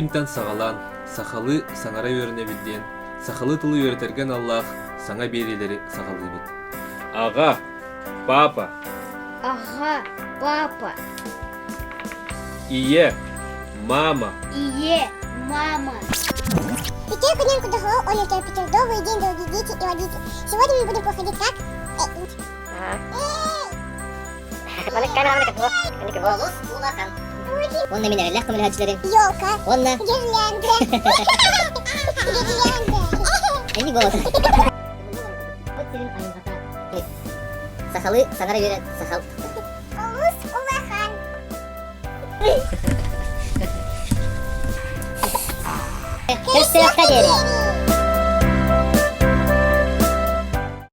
күнтен сағалан, сақалы саңара өріне білден, сақалы тылы өртерген Аллах саңа берелері сақалы бит. Аға, папа. Ага, папа. Ие, мама. Ие, мама. Петер Кудрянку Дохло, Оля Петер, добрый день, дорогие дети и родители. Сегодня мы будем проходить как? Onunla min Allah kumul hacıların. Елка. Onunla. Гирлянда. Гирлянда. Eni boğaz. Sakalı sana göre sakal. Улус Улахан. Kırk tarafta diyelim.